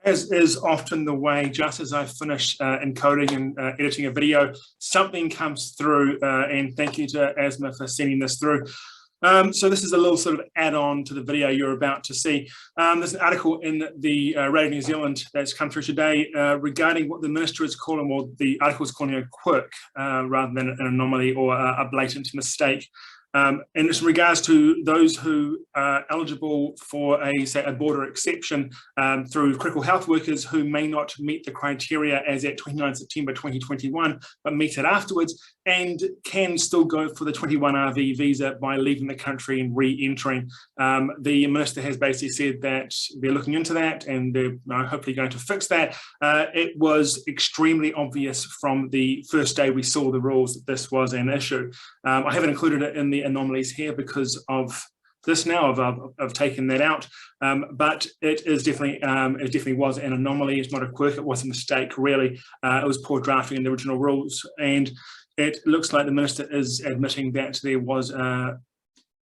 As is often the way, just as I finish encoding and editing a video, something comes through, and thank you to Asma for sending this through. So this is a little sort of add-on to the video you're about to see. There's an article in the Radio New Zealand that's come through today regarding what the minister is calling, or the article is calling a quirk rather than an anomaly or a blatant mistake. And it's in regards to those who are eligible for say a border exception through critical health workers who may not meet the criteria as at 29 September 2021, but meet it afterwards and can still go for the 21RV visa by leaving the country and re-entering. The minister has basically said that they're looking into that and they're hopefully going to fix that. It was extremely obvious from the first day we saw the rules that this was an issue. I haven't included it in the anomalies here because of this now. I've taken that out, but it is definitely it definitely was an anomaly. It's not a quirk. It was a mistake, really. It was poor drafting in the original rules, and it looks like the minister is admitting that there was an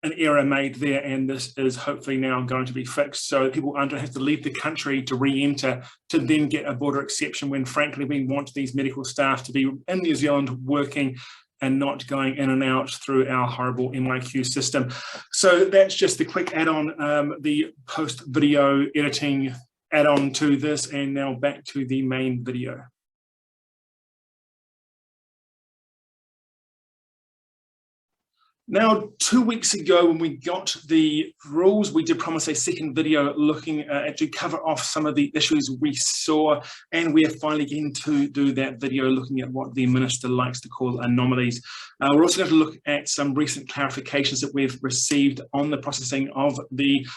error made there, and this is hopefully now going to be fixed so that people don't have to leave the country to re-enter to then get a border exception, when frankly we want these medical staff to be in New Zealand working and not going in and out through our horrible MIQ system. So that's just the quick add-on, the post-video editing add-on to this, and now back to the main video. Now, 2 weeks ago when we got the rules, we did promise a second video looking to cover off some of the issues we saw, and we are finally getting to do that video looking at what the minister likes to call anomalies. We're also going to look at some recent clarifications that we've received on the processing of the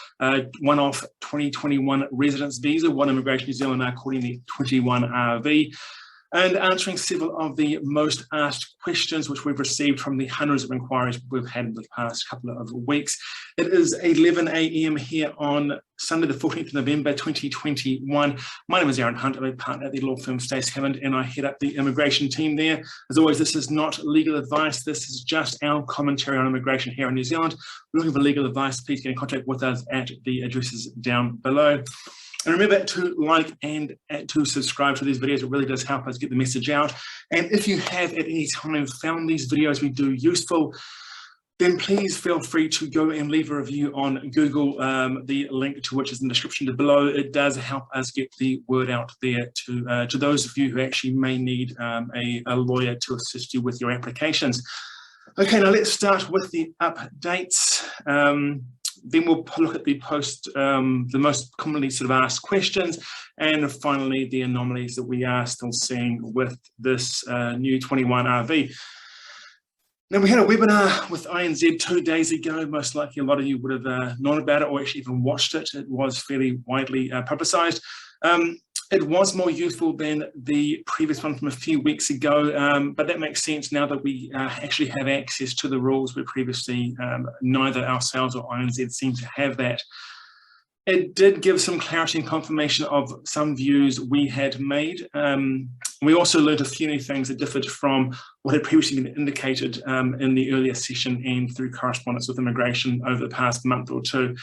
one-off 2021 residence visa, what Immigration New Zealand are calling the 21RV. And answering several of the most asked questions which we've received from the hundreds of inquiries we've had in the past couple of weeks. It is 11 AM here on Sunday the 14th of November 2021. My name is Aaron Hunt. I'm a partner at the law firm Stace Hammond, and I head up the immigration team there. As always, this is not legal advice. This is just our commentary on immigration here in New Zealand. If you're looking for legal advice, please get in contact with us at the addresses down below. And remember to like and to subscribe to these videos. It really does help us get the message out. And if you have at any time found these videos we do useful, then please feel free to go and leave a review on Google, the link to which is in the description below. It does help us get the word out there to those of you who actually may need a lawyer to assist you with your applications. Okay, now let's start with the updates. Then we'll look at the the most commonly sort of asked questions, and finally the anomalies that we are still seeing with this new 21RV. Now, we had a webinar with INZ 2 days ago. Most likely a lot of you would have known about it or actually even watched it. It was fairly widely publicised. It was more useful than the previous one from a few weeks ago, but that makes sense now that we actually have access to the rules where previously neither ourselves or INZ seemed to have that. It did give some clarity and confirmation of some views we had made. We also learned a few new things that differed from what had previously been indicated in the earlier session and through correspondence with immigration over the past month or two.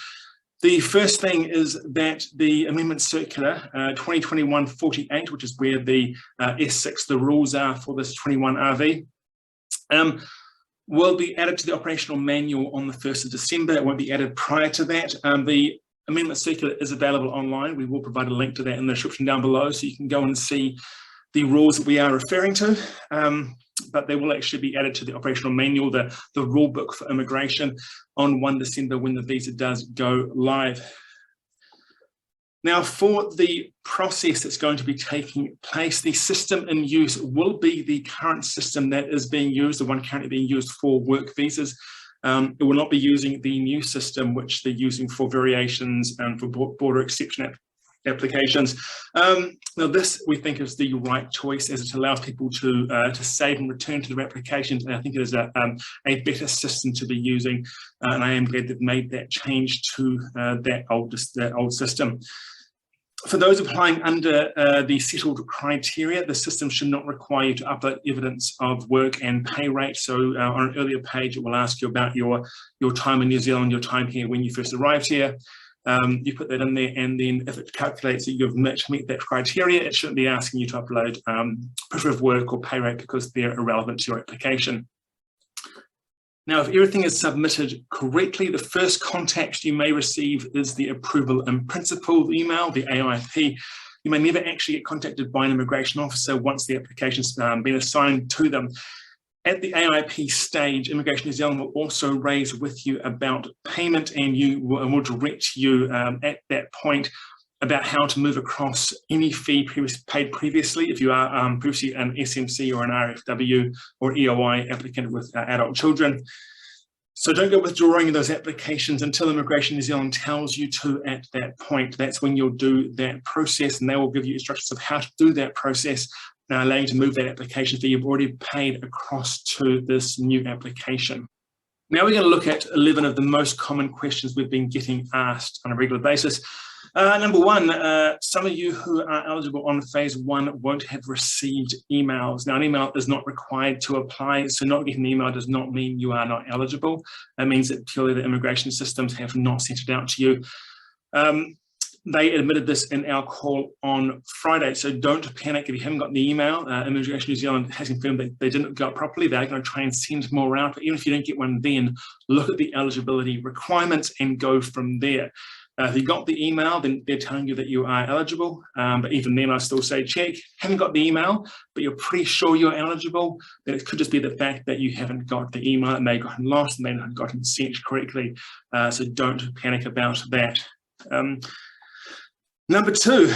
The first thing is that the Amendment Circular 2021-48, which is where the S6, the rules are for this 21RV, will be added to the operational manual on the 1st of December. It won't be added prior to that. The Amendment Circular is available online. We will provide a link to that in the description down below, so you can go and see the rules that we are referring to. But they will actually be added to the operational manual, the rule book for immigration, on 1 December when the visa does go live. Now, for the process that's going to be taking place, the system in use will be the current system that is being used, the one currently being used for work visas. It will not be using the new system, which they're using for variations and for border exception applications. Now, this we think is the right choice, as it allows people to save and return to their applications, and I think it is a better system to be using, and I am glad they've made that change to that old system. For those applying under the settled criteria, the system should not require you to upload evidence of work and pay rate. So on an earlier page, it will ask you about your time in New Zealand, your time here when you first arrived here. You put that in there, and then if it calculates that you've met that criteria, it shouldn't be asking you to upload proof of work or pay rate because they're irrelevant to your application. Now, if everything is submitted correctly, the first contact you may receive is the approval in principle email, the AIP. You may never actually get contacted by an immigration officer once the application's been assigned to them. At the AIP stage, Immigration New Zealand will also raise with you about payment, and will direct you at that point about how to move across any fee paid previously if you are previously an SMC or an RFW or EOI applicant with adult children. So don't go withdrawing those applications until Immigration New Zealand tells you to at that point. That's when you'll do that process, and they will give you instructions of how to do that process, allow you to move that application fee you've already paid across to this new application. Now we're going to look at 11 of the most common questions we've been getting asked on a regular basis. Number one, some of you who are eligible on phase 1 won't have received emails. Now, an email is not required to apply, so not getting an email does not mean you are not eligible. That means that purely the immigration systems have not sent it out to you. They admitted this in our call on Friday, so don't panic if you haven't got the email. Immigration New Zealand has confirmed that they didn't go properly. They're going to try and send more out, but even if you don't get one then, look at the eligibility requirements and go from there. If you got the email, then they're telling you that you are eligible, but even then I still say check. Haven't got the email, but you're pretty sure you're eligible, then it could just be the fact that you haven't got the email, it may have gotten lost, and may not have gotten sent correctly, so don't panic about that. Number two,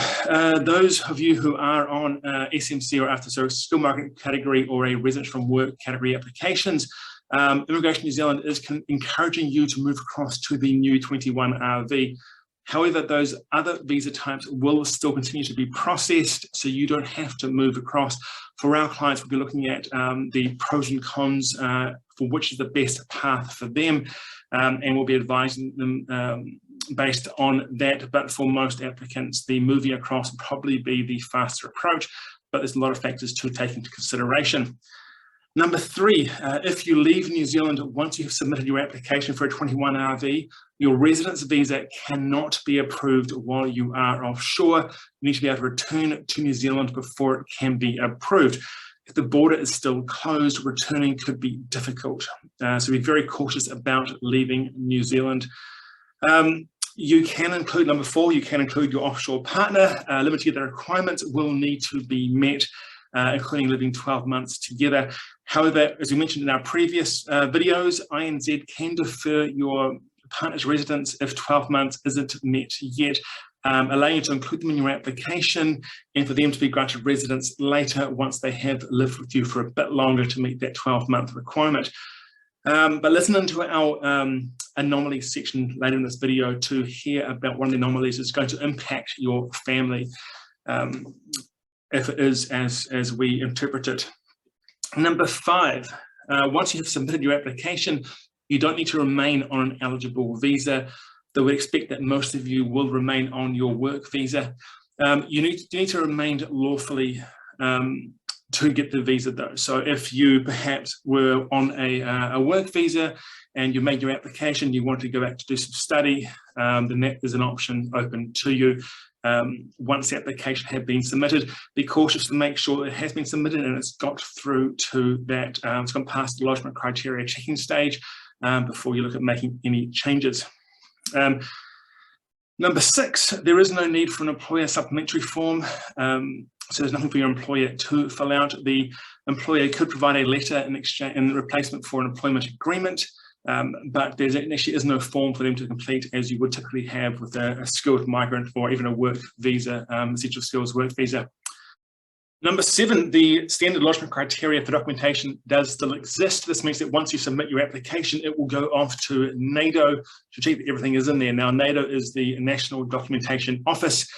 those of you who are on SMC or after skill market category or a residence from work category applications, Immigration New Zealand is encouraging you to move across to the new 21 RV. However, those other visa types will still continue to be processed, so you don't have to move across. For our clients, we'll be looking at the pros and cons for which is the best path for them, and we'll be advising them based on that. But for most applicants, the moving across will probably be the faster approach, but there's a lot of factors to take into consideration. Number three, if you leave New Zealand once you have submitted your application for a 21 RV, your residence visa cannot be approved while you are offshore. You need to be able to return to New Zealand before it can be approved. If the border is still closed, returning could be difficult. So be very cautious about leaving New Zealand. You can include, number four, you can include your offshore partner. Limited requirements will need to be met, including living 12 months together. However, as we mentioned in our previous videos, INZ can defer your partner's residence if 12 months isn't met yet, allowing you to include them in your application and for them to be granted residence later once they have lived with you for a bit longer to meet that 12-month requirement. But listen into our anomaly section later in this video to hear about one of the anomalies that's going to impact your family, if it is as we interpret it. Number five, once you have submitted your application, you don't need to remain on an eligible visa, though we expect that most of you will remain on your work visa. You need to remain lawfully to get the visa though. So if you perhaps were on a work visa and you made your application, you want to go back to do some study, then that is an option open to you. Once the application had been submitted, be cautious to make sure it has been submitted and it's got through to that, it's gone past the lodgement criteria checking stage before you look at making any changes. Number six, there is no need for an employer supplementary form. So there's nothing for your employer to fill out. The employer could provide a letter in exchange in replacement for an employment agreement, but there actually is no form for them to complete as you would typically have with a skilled migrant or even a work visa, essential skills work visa. Number seven, the standard lodgement criteria for documentation does still exist. This means that once you submit your application, it will go off to NATO to check that everything is in there. Now, NATO is the National Documentation Office,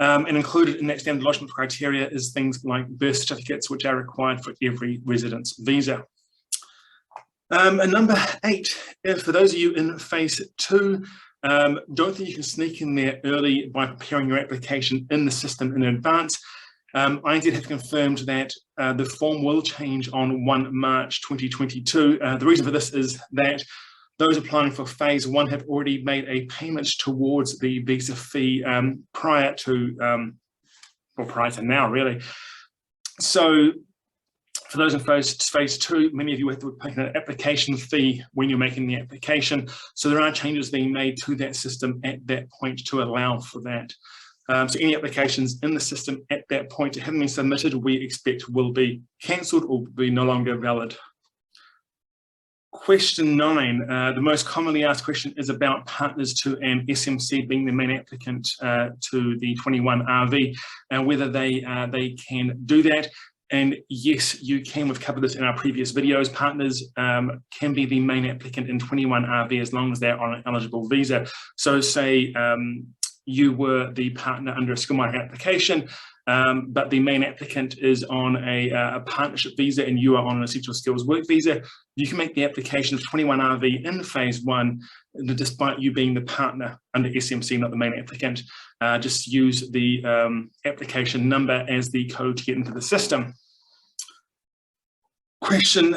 and included in that standard lodgement criteria is things like birth certificates, which are required for every residence visa. And number eight, for those of you in phase two, don't think you can sneak in there early by preparing your application in the system in advance. INZ have confirmed that the form will change on 1 March 2022. The reason for this is that Those applying for phase 1 have already made a payment towards the visa fee prior to now, really. So for those in phase 2, many of you have to pay an application fee when you're making the application. So there are changes being made to that system at that point to allow for that. So any applications in the system at that point that haven't been submitted, we expect will be cancelled or will be no longer valid. Question 9, the most commonly asked question is about partners to an SMC being the main applicant to the 21 RV and whether they can do that. And yes, you can. We've covered this in our previous videos. Partners can be the main applicant in 21 RV as long as they're on an eligible visa. So say you were the partner under a skilled migrant application, but the main applicant is on a partnership visa and you are on an essential skills work visa, you can make the application of 21 RV in phase 1, despite you being the partner under SMC, not the main applicant. Just use the application number as the code to get into the system. Question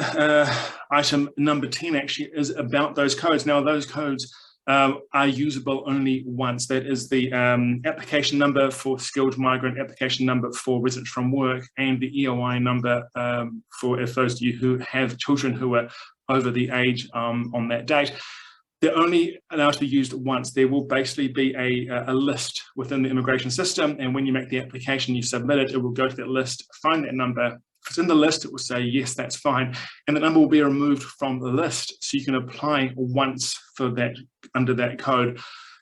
item number 10 actually is about those codes. Now those codes are usable only once. That is the application number for skilled migrant, application number for resident from work, and the EOI number for if those of you who have children who are over the age on that date. They're only allowed to be used once. There will basically be a list within the immigration system, and when you make the application, you submit it, it will go to that list, find that number. If it's in the list, it will say, yes, that's fine. And the number will be removed from the list. So you can apply once for that under that code.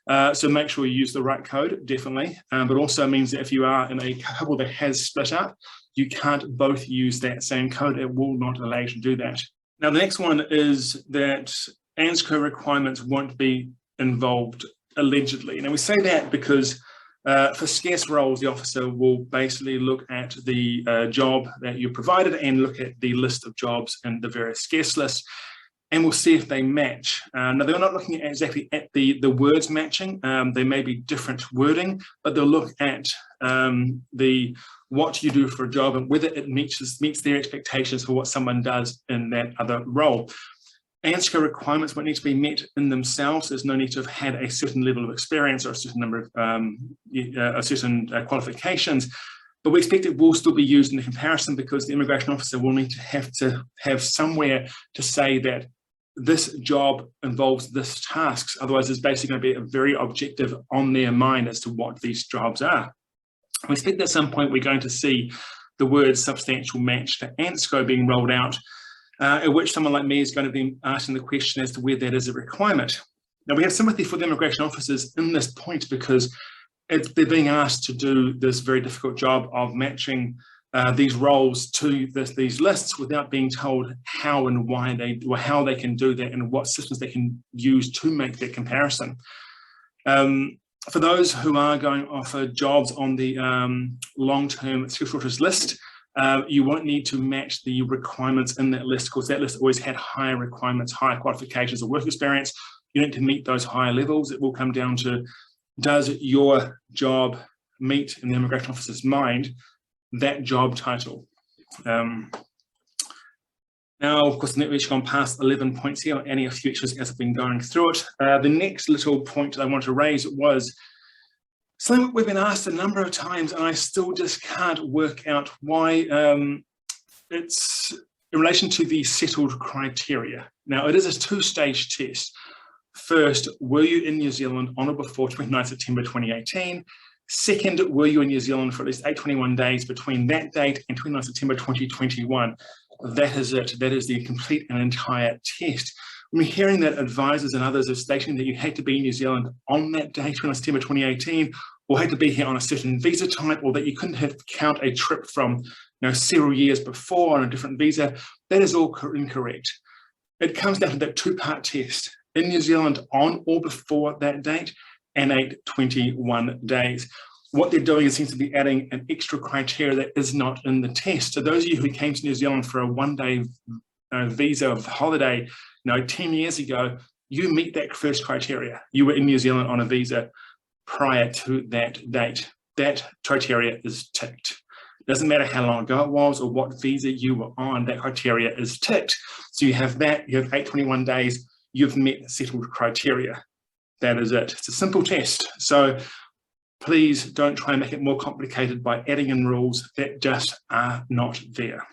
So make sure you use the right code, definitely. But also means that if you are in a couple that has split up, you can't both use that same code. It will not allow you to do that. Now, the next one is that ANZCO requirements won't be involved, allegedly. Now, we say that because for scarce roles, the officer will basically look at the job that you provided and look at the list of jobs and the various scarce lists, and we'll see if they match. Now, they're not looking exactly at the words matching. They may be different wording, but they'll look at what you do for a job and whether it meets their expectations for what someone does in that other role. ANZCO requirements won't need to be met in themselves. There's no need to have had a certain level of experience or a certain number of certain qualifications, but we expect it will still be used in the comparison because the immigration officer will need to have somewhere to say that this job involves this tasks. Otherwise, it's basically going to be a very objective on their mind as to what these jobs are. We expect at some point we're going to see the word substantial match to ANZCO being rolled out, at which someone like me is going to be asking the question as to where that is a requirement. Now, we have sympathy for the immigration officers in this point because they're being asked to do this very difficult job of matching these roles to these lists without being told how and why how they can do that and what systems they can use to make that comparison. For those who are going to offer jobs on the long-term skill shortage list, you won't need to match the requirements in that list because that list always had higher requirements, higher qualifications of work experience. You need to meet those higher levels. It will come down to, does your job meet in the immigration officer's mind that job title? Now, of course, we've gone past 11 points here, adding a few extras as I've been going through it. The next little point that I wanted to raise was something we've been asked a number of times, and I still just can't work out why. It's in relation to the settled criteria. Now, it is a two-stage test. First, were you in New Zealand on or before 29 September 2018? Second, were you in New Zealand for at least 821 days between that date and 29 September 2021? That is it. That is the complete and entire test. We're hearing that advisors and others are stating that you had to be in New Zealand on that date, 29 September 2018, or had to be here on a certain visa type, or that you couldn't count a trip from several years before on a different visa. That is all incorrect. It comes down to that two-part test. In New Zealand on or before that date and 821 days. What they're doing is seems to be adding an extra criteria that is not in the test. So those of you who came to New Zealand for a one-day visa of holiday, 10 years ago, you meet that first criteria. You were in New Zealand on a visa prior to that date. That criteria is ticked. Doesn't matter how long ago it was or what visa you were on, that criteria is ticked. So you have that, you have 821 days, you've met settled criteria. That is it. It's a simple test. So please don't try and make it more complicated by adding in rules that just are not there.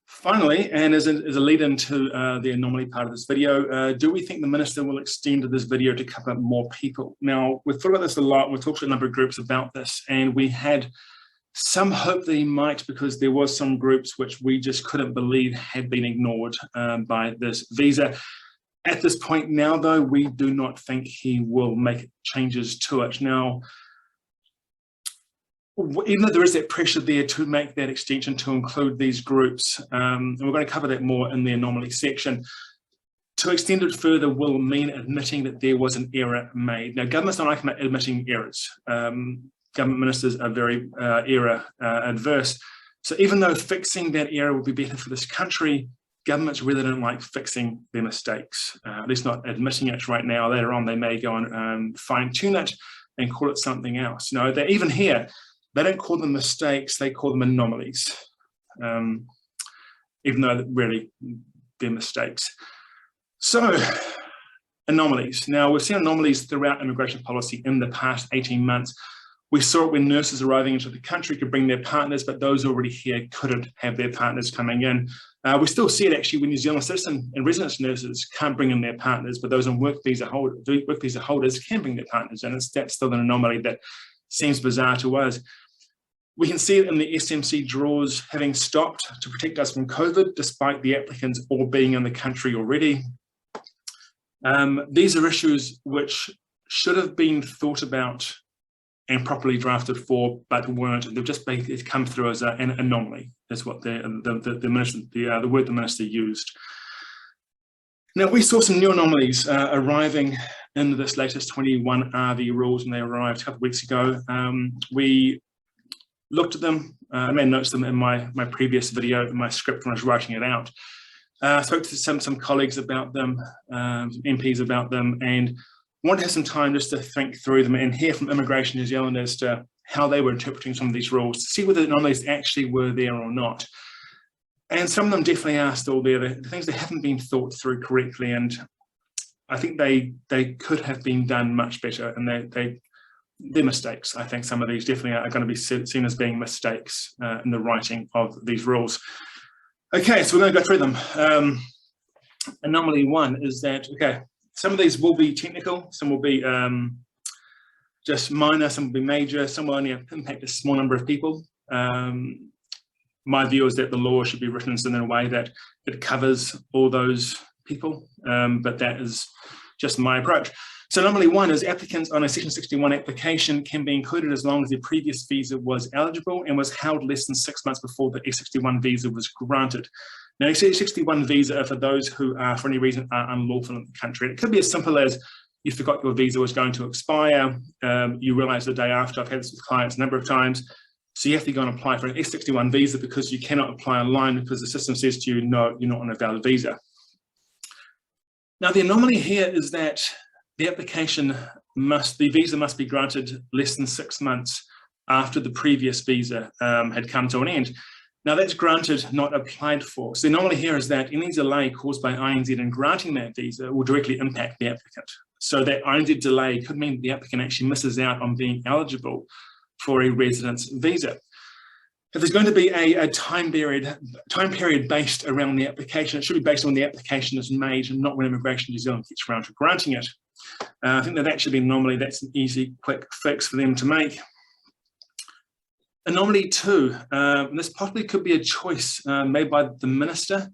Finally, and as a lead into the anomaly part of this video, do we think the Minister will extend this video to cover more people? Now, we've thought about this a lot. We've talked to a number of groups about this, and we had some hope that he might, because there was some groups which we just couldn't believe had been ignored by this visa. At this point now, though, we do not think he will make changes to it. Now, even though there is that pressure there to make that extension to include these groups, and we're going to cover that more in the anomaly section, to extend it further will mean admitting that there was an error made. Now, governments don't like admitting errors. Government ministers are very error adverse. So even though fixing that error will be better for this country, governments really don't like fixing their mistakes, at least not admitting it right now. Later on, they may go and fine-tune it and call it something else. No, they're even here. They don't call them mistakes, they call them anomalies, even though really they're mistakes. So, anomalies. Now, we've seen anomalies throughout immigration policy in the past 18 months. We saw it when nurses arriving into the country could bring their partners, but those already here couldn't have their partners coming in. We still see it actually when New Zealand citizen and residence nurses can't bring in their partners, but those on work visa holders can bring their partners in. That's still an anomaly that seems bizarre to us. We can see it in the SMC draws having stopped to protect us from COVID, despite the applicants all being in the country already. These are issues which should have been thought about and properly drafted for, but weren't. They've just basically come through as an anomaly, is what the word the minister used. Now, we saw some new anomalies arriving in this latest 21 RV rules, and they arrived a couple of weeks ago. We looked at them. I made notes of them in my previous video, in my script when I was writing it out. I spoke to some colleagues about them, MPs about them, and wanted to have some time just to think through them and hear from Immigration New Zealand as to how they were interpreting some of these rules, to see whether the anomalies actually were there or not. And some of them definitely are still there. The things that haven't been thought through correctly, and I think they could have been done much better, and they're mistakes. I think some of these definitely are going to be seen as being mistakes in the writing of these rules. Okay, so we're going to go through them. Anomaly one is that, okay, some of these will be technical, some will be just minor, some will be major, some will only impact a small number of people. My view is that the law should be written in a way that it covers all those people, but that is just my approach. So anomaly one is applicants on a Section 61 application can be included as long as their previous visa was eligible and was held less than 6 months before the S61 visa was granted. Now, S61 visa are for those who are, for any reason, are unlawful in the country. It could be as simple as you forgot your visa was going to expire, you realise the day after. I've had this with clients a number of times, so you have to go and apply for an S61 visa because you cannot apply online because the system says to you, no, you're not on a valid visa. Now, the anomaly here is that the visa must be granted less than 6 months after the previous visa had come to an end. Now, that's granted, not applied for. So the anomaly here is that any delay caused by INZ in granting that visa will directly impact the applicant. So that INZ delay could mean the applicant actually misses out on being eligible for a residence visa. If there's going to be a time period based around the application, it should be based on when the application is made and not when Immigration New Zealand gets around to granting it. I think that should be an anomaly. That's an easy, quick fix for them to make. Anomaly two, this possibly could be a choice made by the minister,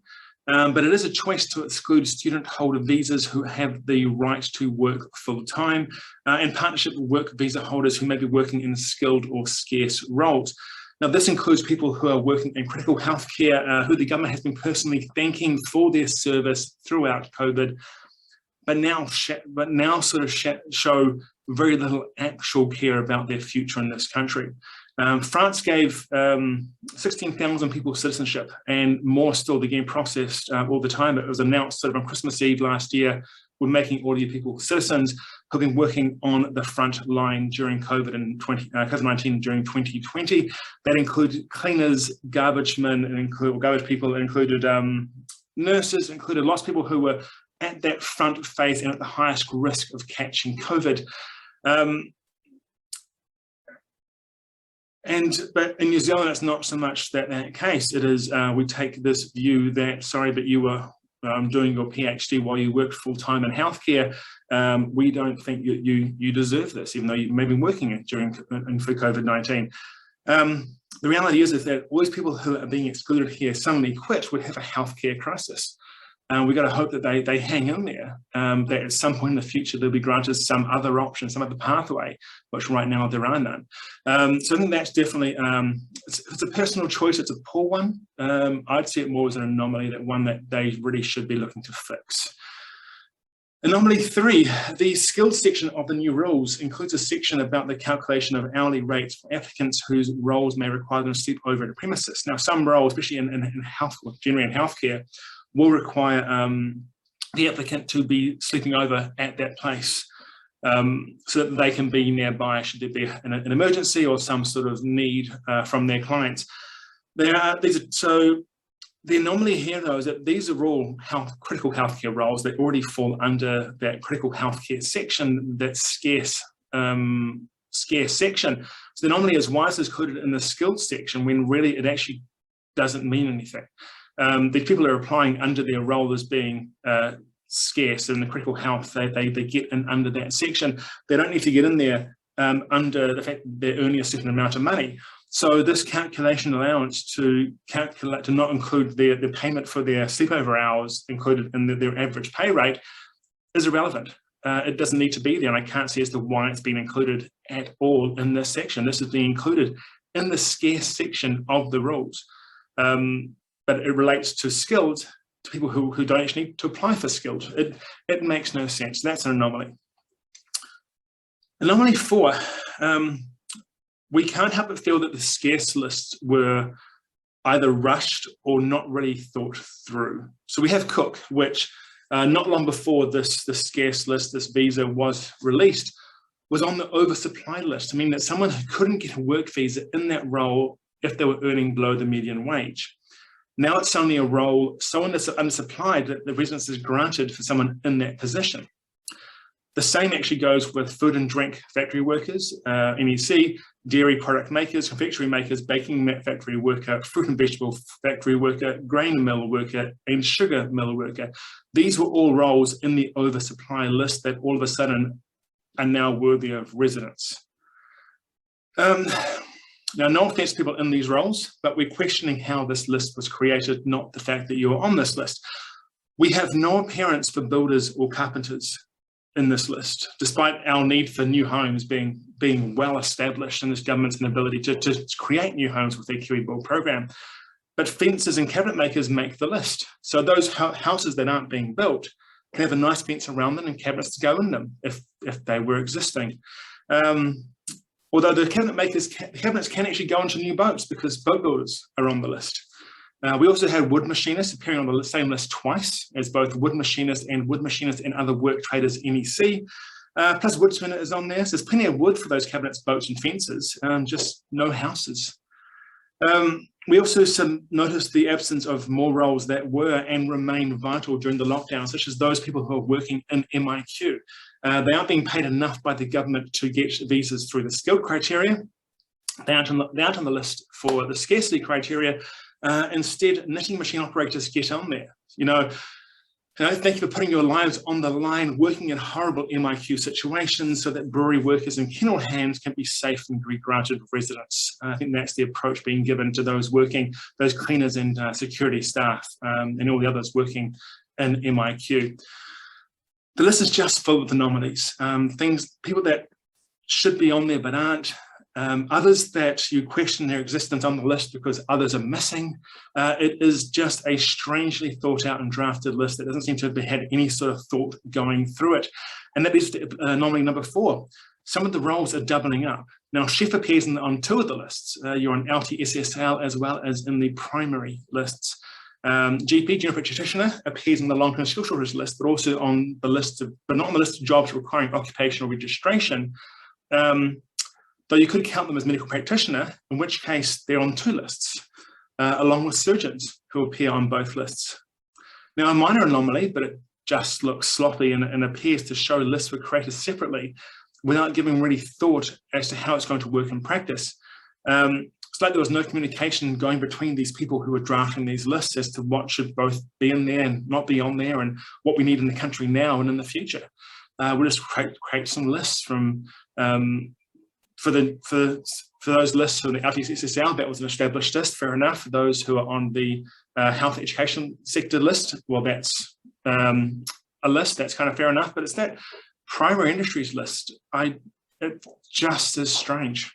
but it is a choice to exclude student holder visas who have the right to work full time in partnership with work visa holders who may be working in skilled or scarce roles. Now, this includes people who are working in critical healthcare, who the government has been personally thanking for their service throughout COVID, but now sort of show very little actual care about their future in this country. France gave 16,000 people citizenship, and more still being processed all the time. It was announced sort of on Christmas Eve last year, we're making all of you people citizens who've been working on the front line during COVID and COVID-19 during 2020. That included cleaners, garbage men, garbage people. It included nurses, included lots of people who were at that front phase and at the highest risk of catching COVID. But in New Zealand, it's not so much that case. It is, we take this view that, sorry, but you were doing your PhD while you worked full-time in healthcare. We don't think you deserve this, even though you may have been working it for COVID-19. The reality is that all these people who are being excluded here suddenly quit would have a healthcare crisis. We've got to hope that they hang in there, that at some point in the future they'll be granted some other option, some other pathway, which right now there are none. So I think that's definitely, it's a personal choice, it's a poor one. I'd see it more as an anomaly, that one that they really should be looking to fix. Anomaly 3, the skills section of the new rules includes a section about the calculation of hourly rates for applicants whose roles may require them to sleep over at a premises. Now, some roles, especially in health, generally in healthcare, will require the applicant to be sleeping over at that place so that they can be nearby should there be an emergency or some sort of need from their clients. So the anomaly here, though, is that these are all critical healthcare roles that already fall under that critical healthcare section, that scarce section. So the anomaly is, why is this included in the skills section when really it actually doesn't mean anything? The people are applying under their role as being scarce in the critical health. They get in under that section. They don't need to get in there under the fact that they're earning a certain amount of money. So this calculation allowance to not include the payment for their sleepover hours included in their average pay rate is irrelevant. It doesn't need to be there, and I can't see as to why it's been included at all in this section. This is being included in the scarce section of the rules. But it relates to skilled, to people who don't actually need to apply for skilled. It makes no sense. That's an anomaly. Anomaly 4, we can't help but feel that the scarce lists were either rushed or not really thought through. So we have Cook, which not long before the scarce list, this visa was released, was on the oversupply list. I mean, that someone who couldn't get a work visa in that role if they were earning below the median wage. Now it's only a role so undersupplied that the residence is granted for someone in that position. The same actually goes with food and drink factory workers, NEC, dairy product makers, confectionery makers, baking factory worker, fruit and vegetable factory worker, grain mill worker, and sugar mill worker. These were all roles in the oversupply list that all of a sudden are now worthy of residence. Now, no offense to people in these roles, but we're questioning how this list was created, not the fact that you are on this list. We have no appearance for builders or carpenters in this list, despite our need for new homes being well established in this government's inability to create new homes with their Kiwi Build program. But fences and cabinet makers make the list. So those houses that aren't being built can have a nice fence around them and cabinets to go in them if they were existing. Although the cabinets can actually go into new boats because boat builders are on the list. We also had wood machinists appearing on the same list twice as both wood machinists and other work traders NEC. Plus woodsman is on there. So there's plenty of wood for those cabinets, boats and fences, just no houses. We also noticed the absence of more roles that were and remain vital during the lockdown, such as those people who are working in MIQ. They aren't being paid enough by the government to get visas through the skilled criteria. They aren't on the list for the scarcity criteria. Instead, knitting machine operators get on there. Thank you for putting your lives on the line, working in horrible MIQ situations so that brewery workers and kennel hands can be safe and be granted residence. I think that's the approach being given to those working, those cleaners and security staff and all the others working in MIQ. The list is just full of anomalies, people that should be on there but aren't, others that you question their existence on the list because others are missing. It is just a strangely thought out and drafted list that doesn't seem to have had any sort of thought going through it. And that is anomaly number 4. Some of the roles are doubling up. Now, chef appears on 2 of the lists. You're on LTSSL as well as in the primary lists. GP, general practitioner, appears in the long-term skill shortage list, but also on the list but not on the list of jobs requiring occupational registration. Though you could count them as medical practitioner, in which case they're on 2 lists, along with surgeons who appear on both lists. Now, a minor anomaly, but it just looks sloppy and appears to show lists were created separately without giving really thought as to how it's going to work in practice. It's like there was no communication going between these people who were drafting these lists as to what should both be in there and not be on there, and what we need in the country now and in the future. We'll just create some lists from for those lists for the LTSSL. That was an established list, fair enough. For those who are on the health education sector list, well, that's a list that's kind of fair enough, but it's that primary industries list. It's just as strange.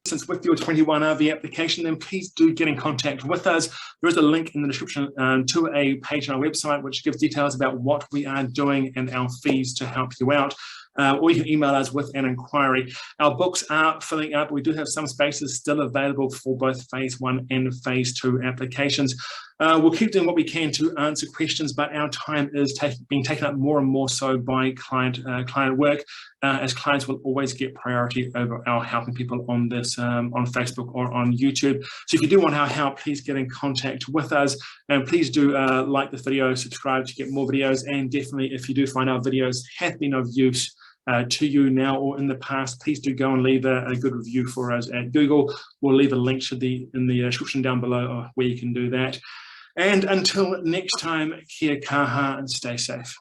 Since with your 21RV application, then please do get in contact with us. There is a link in the description to a page on our website which gives details about what we are doing and our fees to help you out. Or you can email us with an inquiry. Our books are filling up. We do have some spaces still available for both phase 1 and phase 2 applications. We'll keep doing what we can to answer questions, but our time is being taken up more and more so by client work, as clients will always get priority over our helping people on this on Facebook or on YouTube. So if you do want our help, please get in contact with us, and please do like the video, subscribe to get more videos, and definitely if you do find our videos have been of use to you now or in the past, please do go and leave a good review for us at Google. We'll leave a link to in the description down below where you can do that. And until next time, kia kaha and stay safe.